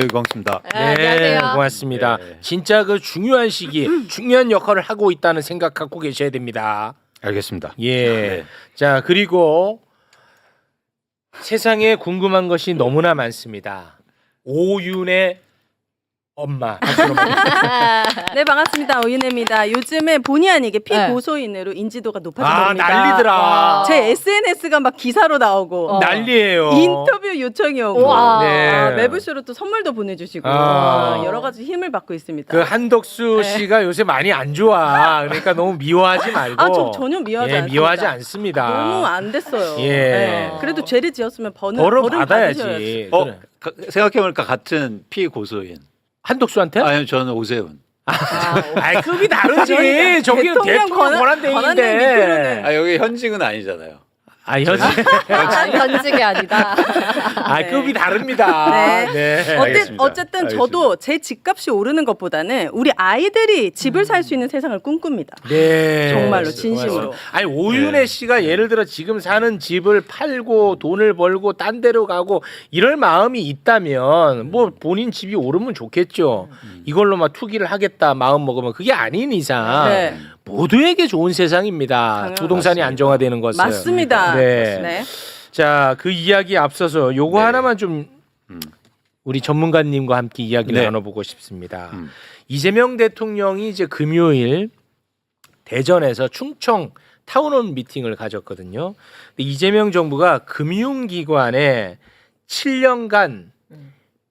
고맙습니다. 네, 안녕하세요. 고맙습니다. 네. 진짜 그 중요한 시기, 중요한 역할을 하고 있다는 생각 갖고 계셔야 됩니다. 알겠습니다. 예. 네. 자, 그리고 세상에 궁금한 것이 너무나 많습니다. 오윤의 엄마. 네, 반갑습니다. 오윤혜입니다. 요즘에 본의 아니게 네. 피고소인으로 인지도가 아, 높아졌습니다. 난리더라. 제 SNS가 막 기사로 나오고 난리예요. 인터뷰 요청이 오고 우와. 네. 매부쇼로 또 선물도 보내주시고 아. 여러 가지 힘을 받고 있습니다. 그 한덕수 네. 씨가 요새 많이 안 좋아. 그러니까 너무 미워하지 말고. 아, 저 전혀 미워하지 않습니다. 미워하지 않습니다. 너무 안 됐어요. 예. 네. 그래도 죄를 지었으면 벌은 벌을 받으셔야지. 받아야지. 그래. 생각해보니까 같은 피해 고소인. 한덕수한테? 아니요, 저는 오세훈. 아, 급이 다르지. 저희는 저기는 대통령 대통령 권한대행 권한대행인데. 밑으로는. 아, 여기 현직은 아니잖아요. 아, 현직. 현직이 아니다. 아, 급이 다릅니다. 네. 네. 알겠습니다. 어쨌든 저도 제 집값이 오르는 것보다는 우리 아이들이 집을 살 수 있는 세상을 꿈꿉니다. 네. 정말로 진심으로. 아니 오윤혜 네. 씨가 예를 들어 지금 사는 집을 팔고 돈을 벌고 딴 데로 가고 이럴 마음이 있다면 뭐 본인 집이 오르면 좋겠죠. 이걸로 막 투기를 하겠다 마음 먹으면 그게 아닌 이상 네. 모두에게 좋은 세상입니다. 당연히 부동산이 안정화되는 것은. 맞습니다. 네. 네. 자, 그 이야기 앞서서 요거 네. 하나만 좀 우리 전문가님과 함께 이야기를 네. 나눠보고 싶습니다. 이재명 대통령이 이제 금요일 대전에서 충청 타운홀 미팅을 가졌거든요. 근데 이재명 정부가 금융기관에 7년간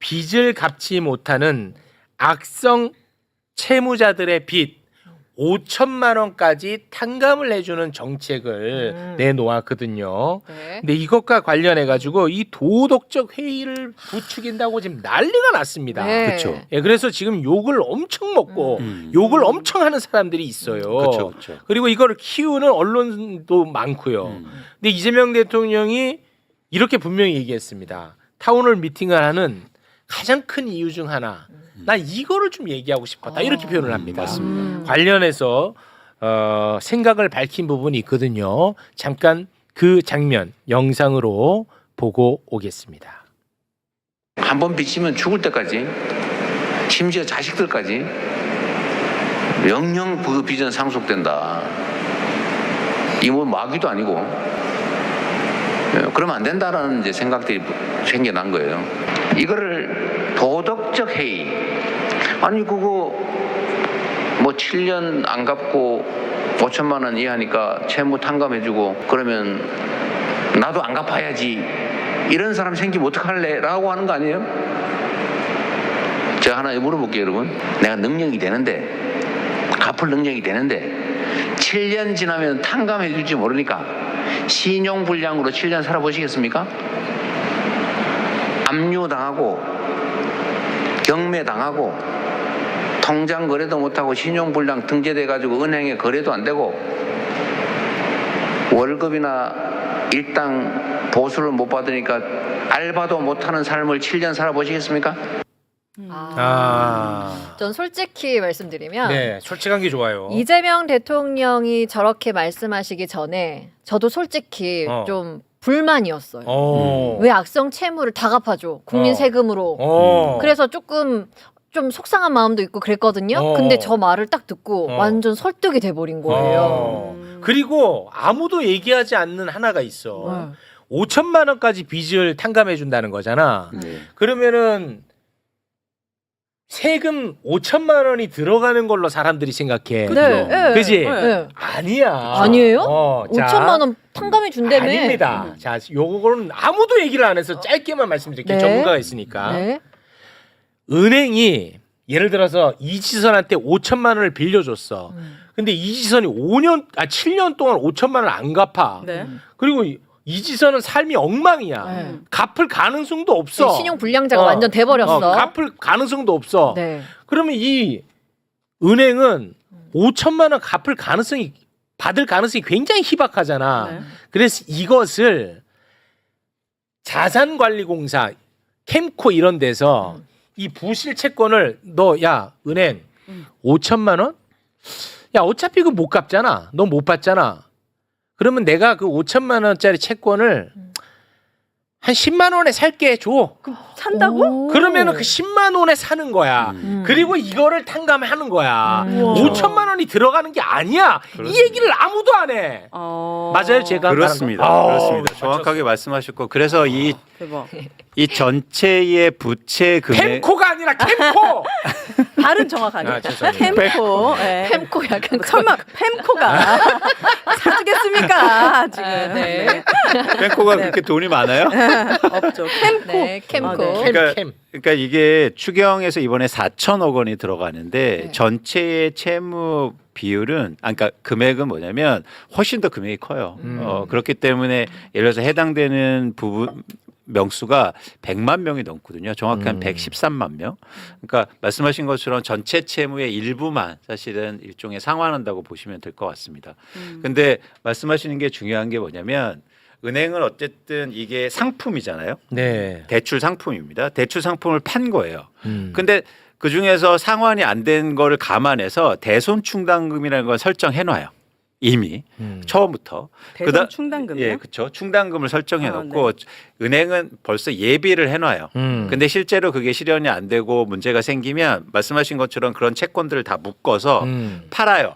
빚을 갚지 못하는 악성 채무자들의 빚 5천만 원까지 탕감을 해주는 정책을 내놓았거든요. 네. 근데 이것과 관련해 가지고 이 도덕적 회의를 부추긴다고 지금 난리가 났습니다. 네. 그렇죠. 예, 그래서 지금 욕을 엄청 먹고 욕을 엄청 하는 사람들이 있어요. 그렇죠, 그렇죠. 그리고 이거를 키우는 언론도 많고요. 근데 이재명 대통령이 이렇게 분명히 얘기했습니다. 타운홀 미팅을 하는 가장 큰 이유 중 하나, 난 이거를 좀 얘기하고 싶었다. 이렇게 표현을 합니다. 관련해서 생각을 밝힌 부분이 있거든요. 잠깐 그 장면 영상으로 보고 오겠습니다. 한 번 빚지면 죽을 때까지, 심지어 자식들까지 영영 그 빚은 상속된다. 이 뭐 마귀도 아니고 그러면 안 된다라는 이제 생각들이 생겨난 거예요. 이거를 도덕적 해이, 아니 그거 뭐 7년 안 갚고 5천만 원 이하니까 채무 탕감해주고 그러면 나도 안 갚아야지, 이런 사람 생기면 어떡할래? 라고 하는 거 아니에요? 제가 하나 물어볼게요, 여러분. 내가 능력이 되는데, 갚을 능력이 되는데 7년 지나면 탕감해 줄지 모르니까 신용불량으로 7년 살아보시겠습니까? 압류당하고 경매당하고 통장 거래도 못하고 신용불량 등재돼가지고 은행에 거래도 안 되고 월급이나 일당 보수를 못 받으니까 알바도 못하는 삶을 7년 살아보시겠습니까? 전 솔직히 말씀드리면 네, 솔직한 게 좋아요. 이재명 대통령이 저렇게 말씀하시기 전에 저도 솔직히 좀 불만이었어요. 왜 악성 채무를 다 갚아줘? 국민 세금으로. 그래서 조금 좀 속상한 마음도 있고 그랬거든요. 근데 저 말을 딱 듣고 완전 설득이 돼버린 거예요. 그리고 아무도 얘기하지 않는 하나가 있어. 5천만 원까지 빚을 탕감해 준다는 거잖아. 그러면은 세금 5천만 원이 들어가는 걸로 사람들이 생각해. 네, 그지? 네. 아니야. 아니에요? 자, 5천만 원 탕감해 준다며. 아닙니다. 자, 요거는 아무도 얘기를 안 해서 짧게만 말씀드릴게요. 네. 전문가가 있으니까. 네. 은행이 예를 들어서 이지선한테 5천만 원을 빌려줬어. 근데 이지선이 7년 동안 5천만 원을 안 갚아. 네. 그리고 이지선은 삶이 엉망이야. 네. 갚을 가능성도 없어. 신용 불량자가 완전 돼버렸어. 갚을 가능성도 없어. 네. 그러면 이 은행은 5천만 원 갚을 가능성이 받을 가능성이 굉장히 희박하잖아. 네. 그래서 이것을 자산관리공사, 캠코 이런 데서 이 부실 채권을 너 야 은행 5천만 원? 야 어차피 그 못 갚잖아. 너 못 받잖아. 그러면 내가 그 5천만 원짜리 채권을 한 10만 원에 살게 줘. 산다고? 그러면은 그 10만 원에 사는 거야. 그리고 이거를 탕감하는 거야. 5천만 원이 들어가는 게 아니야. 이 얘기를 아무도 안 해. 맞아요, 제가 그렇습니다. 말한 거? 그렇습니다. 정확하게 말씀하셨고 그래서 대박. 이 전체의 부채 금액 캠코가 아니라 캠코. 발음 정확하게. 아, 죄송해요. 캠코. 예. 햄코 약간 설마 팸코가 사주겠습니까 지금? 아, 네. 뱅코가 그렇게 돈이 많아요? 없죠. 캠코. 네, 캠코. 아, 네. 그러니까 이게 추경에서 이번에 4천억 원이 들어가는데 네. 전체의 채무 비율은 그러니까 금액은 뭐냐면 훨씬 더 금액이 커요. 그렇기 때문에 예를 들어서 해당되는 부분 명수가 100만 명이 넘거든요. 정확한 113만 명. 그러니까 말씀하신 것처럼 전체 채무의 일부만 사실은 일종의 상환한다고 보시면 될 것 같습니다. 근데 말씀하시는 게 중요한 게 뭐냐면 은행은 어쨌든 이게 상품이잖아요. 네. 대출 상품입니다. 대출 상품을 판 거예요. 근데 그 중에서 상환이 안 된 거를 감안해서 대손 충당금이라는 걸 설정해 놔요. 이미 처음부터. 대손 충당금이요? 예, 그렇죠. 충당금을 설정해 아, 놓고 은행은 벌써 예비를 해 놔요. 근데 실제로 그게 실현이 안 되고 문제가 생기면 말씀하신 것처럼 그런 채권들을 다 묶어서 팔아요.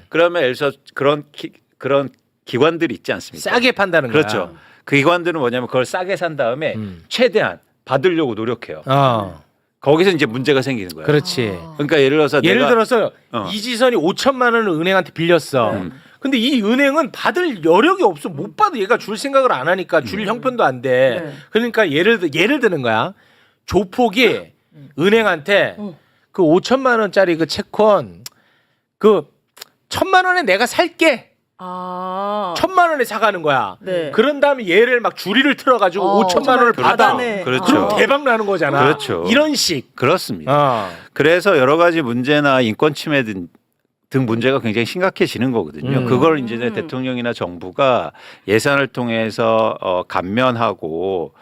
그러면 예를 들어서 그런 기관들이 있지 않습니까? 싸게 판다는 거야. 그렇죠. 그 기관들은 뭐냐면 그걸 싸게 산 다음에 최대한 받으려고 노력해요. 거기서 이제 문제가 생기는 거예요. 그렇지. 그러니까 예를 들어서 예를 내가 들어서 이지선이 5천만 원을 은행한테 빌렸어. 근데 이 은행은 받을 여력이 없어. 못 받아. 얘가 줄 생각을 안 하니까 줄 형편도 안 돼. 네. 그러니까 예를 드는 거야. 조폭이 은행한테 그 5천만 원짜리 그 채권 그 1,000만 원에 내가 살게. 아. 1,000만 원에 사가는 거야. 네. 그런 다음에 얘를 막 줄이를 틀어가지고 5천만 원을 받아. 받아내. 그렇죠. 그럼 대박 나는 거잖아. 그렇죠. 이런 식. 그렇습니다. 그래서 여러 가지 문제나 인권 침해 등 문제가 굉장히 심각해지는 거거든요. 그걸 이제 대통령이나 정부가 예산을 통해서 감면하고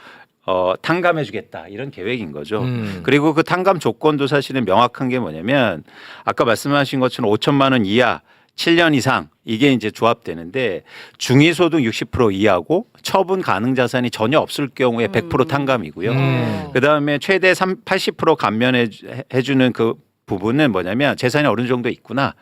탕감해주겠다 이런 계획인 거죠. 그리고 그 탕감 조건도 사실은 명확한 게 뭐냐면 아까 말씀하신 것처럼 5천만 원 이하 7년 이상 이게 이제 조합되는데 중위소득 60% 이하고 처분 가능 자산이 전혀 없을 경우에 100% 탕감이고요. 그다음에 최대 80% 감면해 주는 그 부분은 뭐냐면 재산이 어느 정도 있거나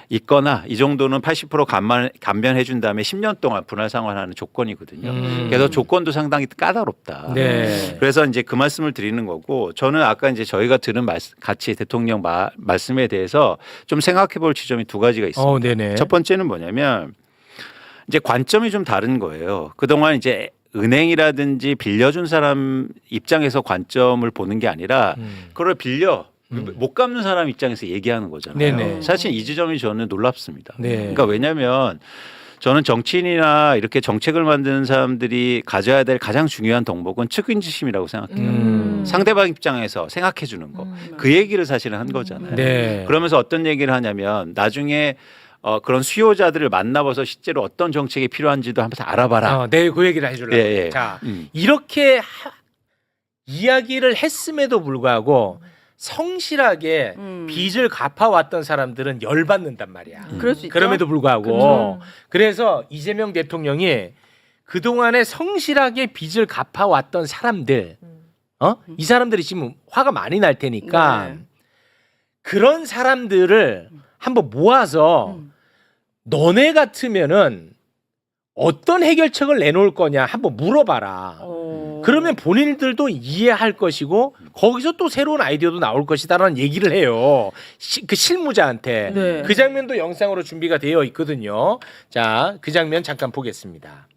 이 정도는 80% 감면해 준 다음에 10년 동안 분할 상환하는 조건이거든요. 그래서 조건도 상당히 까다롭다. 네. 그래서 이제 그 말씀을 드리는 거고 저는 아까 이제 저희가 들은 같이 대통령 말씀에 대해서 좀 생각해 볼 지점이 두 가지가 있습니다. 네네. 첫 번째는 뭐냐면 이제 관점이 좀 다른 거예요. 그동안 이제 은행이라든지 빌려준 사람 입장에서 관점을 보는 게 아니라 그걸 빌려 못 갚는 사람 입장에서 얘기하는 거잖아요. 네네. 사실 이 지점이 저는 놀랍습니다. 네. 그러니까 왜냐하면 저는 정치인이나 이렇게 정책을 만드는 사람들이 가져야 될 가장 중요한 덕목은 측은지심이라고 생각해요. 상대방 입장에서 생각해 주는 거. 그 얘기를 사실은 한 거잖아요. 네. 그러면서 어떤 얘기를 하냐면 나중에 그런 수요자들을 만나봐서 실제로 어떤 정책이 필요한지도 한번 알아봐라. 내일 그 얘기를 해주려고. 예, 예. 자, 이렇게 이야기를 했음에도 불구하고 성실하게 빚을 갚아왔던 사람들은 열받는단 말이야. 그럴 수 있죠. 그럼에도 불구하고. 그래서 이재명 대통령이 그동안에 성실하게 빚을 갚아왔던 사람들, 이 사람들이 지금 화가 많이 날 테니까 네. 그런 사람들을 한번 모아서 너네 같으면은 어떤 해결책을 내놓을 거냐 한번 물어봐라. 그러면 본인들도 이해할 것이고 거기서 또 새로운 아이디어도 나올 것이다라는 얘기를 해요. 그 실무자한테. 네. 그 장면도 영상으로 준비가 되어 있거든요. 자, 그 장면 잠깐 보겠습니다.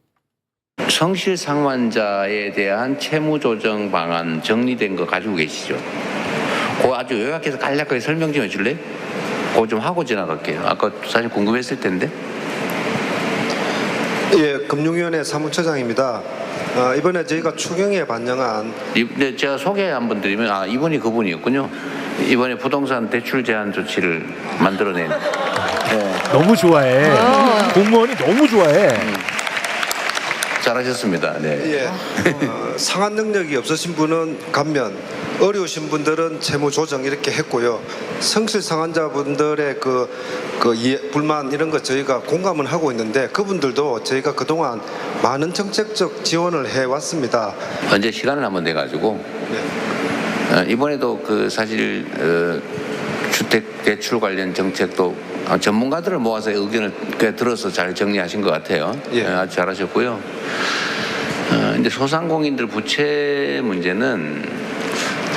성실 상환자에 대한 채무 조정 방안 정리된 거 가지고 계시죠? 그거 아주 요약해서 간략하게 설명 좀 해줄래? 그거 좀 하고 지나갈게요. 아까 사실 궁금했을 텐데. 예, 금융위원회 사무처장입니다. 이번에 저희가 추경에 반영한 네, 제가 소개 한번 드리면 이분이 그분이었군요. 이번에 부동산 대출 제한 조치를 만들어낸. 네. 너무 좋아해. 공무원이 너무 좋아해. 잘하셨습니다. 네. 예, 상환 능력이 없으신 분은 감면, 어려우신 분들은 채무 조정 이렇게 했고요. 성실 상환자분들의 불만 이런 거 저희가 공감은 하고 있는데 그분들도 저희가 그동안 많은 정책적 지원을 해왔습니다. 언제 시간을 한번 내가지고 이번에도 사실 주택 대출 관련 정책도 전문가들을 모아서 의견을 꽤 들어서 잘 정리하신 것 같아요. 예. 아주 잘하셨고요. 이제 소상공인들 부채 문제는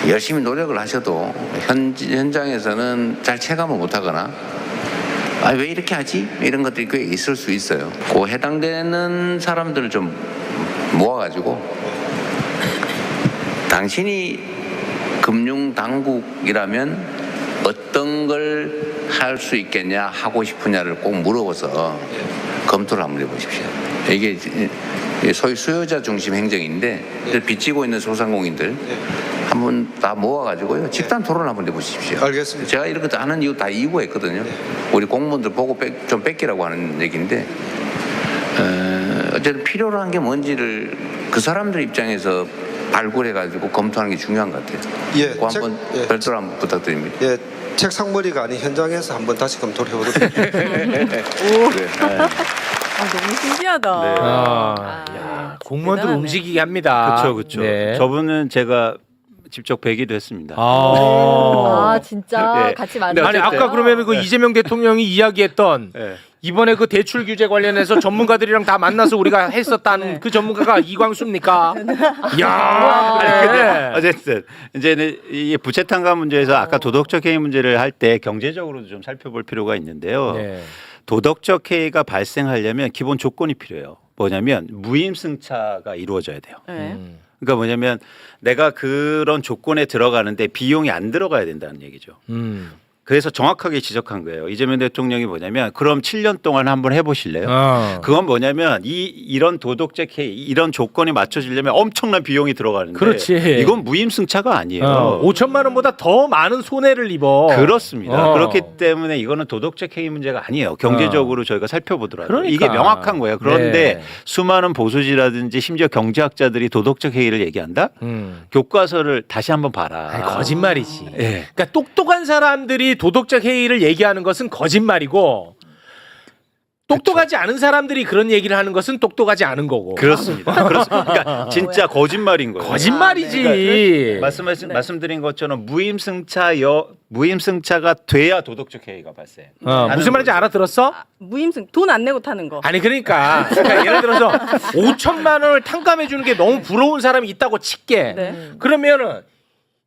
열심히 노력을 하셔도 현장에서는 잘 체감을 못하거나 왜 이렇게 하지? 이런 것들이 꽤 있을 수 있어요. 그 해당되는 사람들을 좀 모아가지고 당신이 금융당국이라면 어떤 걸 할 수 있겠냐, 하고 싶으냐를 꼭 물어봐서 검토를 한번 해보십시오. 이게 소위 수요자 중심 행정인데 빚지고 있는 소상공인들 한번 다 모아가지고요. 집단 토론을 한번 해보십시오. 알겠습니다. 제가 이렇게 하는 이유 다 이유가 있거든요. 우리 공무원들 보고 좀 뺏기라고 하는 얘기인데 어쨌든 필요로 한 게 뭔지를 그 사람들 입장에서 발굴해가지고 검토하는 게 중요한 것 같아요. 예, 그거 한번 별도로 한번 부탁드립니다. 예, 책상머리가 아닌 현장에서 한번 다시 검토를 해보도록 하겠습니다. 너무 신기하다. 야, 공무원들 대단하네. 움직이게 합니다. 그렇죠. 네. 저분은 제가 직접 뵈기도 했습니다. 아 진짜 네. 같이 아니 만났어요. 아까 그러면 그 이재명 대통령이 이야기했던 네. 이번에 그 대출 규제 관련해서 전문가들이랑 다 만나서 우리가 했었다는 그 전문가가 이광수입니까? 야, 아니, 근데 네. 어쨌든 이제는 이 부채 탕감 문제에서 아까 도덕적 해이 문제를 할 때 경제적으로도 좀 살펴볼 필요가 있는데요. 네. 도덕적 해이가 발생하려면 기본 조건이 필요해요. 뭐냐면 무임승차가 이루어져야 돼요. 네. 그러니까 뭐냐면 내가 그런 조건에 들어가는데 비용이 안 들어가야 된다는 얘기죠. 그래서 정확하게 지적한 거예요. 이재명 대통령이 뭐냐면 그럼 7년 동안 한번 해보실래요? 그건 뭐냐면 이런 도덕적 해이 이런 조건이 맞춰지려면 엄청난 비용이 들어가는데 그렇지. 이건 무임승차가 아니에요. 5천만 원보다 더 많은 손해를 입어. 그렇습니다. 그렇기 때문에 이거는 도덕적 해이 문제가 아니에요. 경제적으로 저희가 살펴보더라도 그러니까. 이게 명확한 거예요. 그런데 네. 수많은 보수지라든지 심지어 경제학자들이 도덕적 해이를 얘기한다? 교과서를 다시 한번 봐라. 아니, 거짓말이지. 예. 그러니까 똑똑한 사람들이 도덕적 해이를 얘기하는 것은 거짓말이고 똑똑하지 않은 사람들이 그런 얘기를 하는 것은 똑똑하지 않은 거고. 그렇습니다. 그러니까 진짜 거짓말인 거예요. 거짓말이지. 그러니까 말씀드린 것처럼 무임승차가 돼야 도덕적 해이가 발생. 무슨 말인지 알아들었어? 무임승 돈 안 내고 타는 거. 아니 그러니까 예를 들어서 5천만 원을 탕감해 주는 게 너무 부러운 사람이 있다고 칠게. 네. 그러면은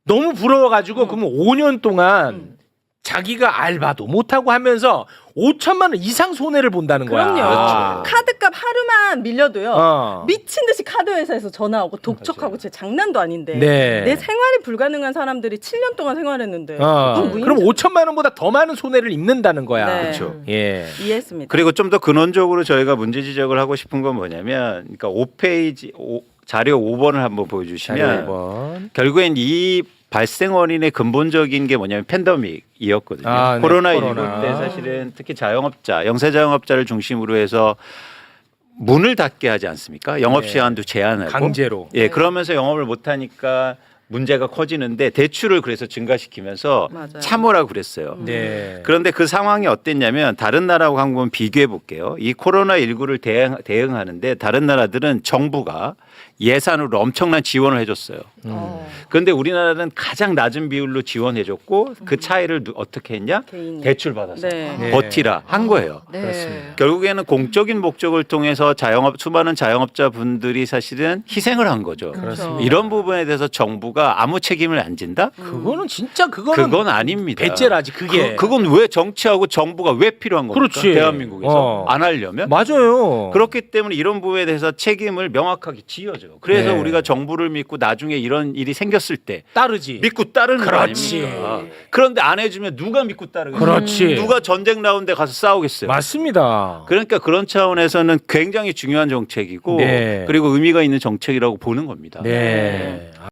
너무 부러워가지고 그러면 5년 동안 자기가 알바도 못하고 하면서 5천만 원 이상 손해를 본다는 거야. 그럼요. 그렇죠. 카드값 하루만 밀려도요. 어. 미친 듯이 카드 회사에서 전화 오고 독촉하고 제 장난도 아닌데 네. 내 생활이 불가능한 사람들이 7년 동안 생활했는데 그럼 그럼 5천만 원보다 더 많은 손해를 입는다는 거야. 네. 그렇죠. 예. 이해했습니다. 그리고 좀 더 근원적으로 저희가 문제 지적을 하고 싶은 건 뭐냐면 그러니까 5페이지 자료 5번을 한번 보여주시면 5번. 결국엔 이 발생 원인의 근본적인 게 뭐냐면 팬데믹이었거든요. 아, 네. 코로나19 코로나. 때 사실은 특히 자영업자, 영세자영업자를 중심으로 해서 문을 닫게 하지 않습니까? 영업 시간도 제한하고 강제로. 예, 그러면서 영업을 못 하니까 문제가 커지는데 대출을 그래서 증가시키면서 맞아요. 참으라고 그랬어요. 네. 그런데 그 상황이 어땠냐면 다른 나라하고 한번 비교해 볼게요. 이 코로나19를 대응하는데 다른 나라들은 정부가 예산으로 엄청난 지원을 해줬어요. 그런데 우리나라는 가장 낮은 비율로 지원해줬고 그 차이를 어떻게 했냐? 개인이. 대출 받아서 네. 버티라 한 거예요. 네. 그렇습니다. 결국에는 공적인 목적을 통해서 수많은 자영업자 분들이 사실은 희생을 한 거죠. 그렇습니다. 이런 부분에 대해서 정부가 아무 책임을 안 진다? 그거는 진짜 그거는 그건 아닙니다. 배째라지 그게. 그건 왜 정치하고 정부가 왜 필요한 겁니까? 그렇지. 대한민국에서 안 하려면 맞아요. 그렇기 때문에 이런 부분에 대해서 책임을 명확하게 지어줘요. 그래서 네. 우리가 정부를 믿고 나중에 이런 일이 생겼을 때 따르지. 믿고 따르는 거 그렇지. 아닙니까? 그런데 안 해주면 누가 믿고 따르겠어요? 그렇지. 누가 전쟁 나온데 가서 싸우겠어요? 맞습니다. 그러니까 그런 차원에서는 굉장히 중요한 정책이고 네. 그리고 의미가 있는 정책이라고 보는 겁니다. 네.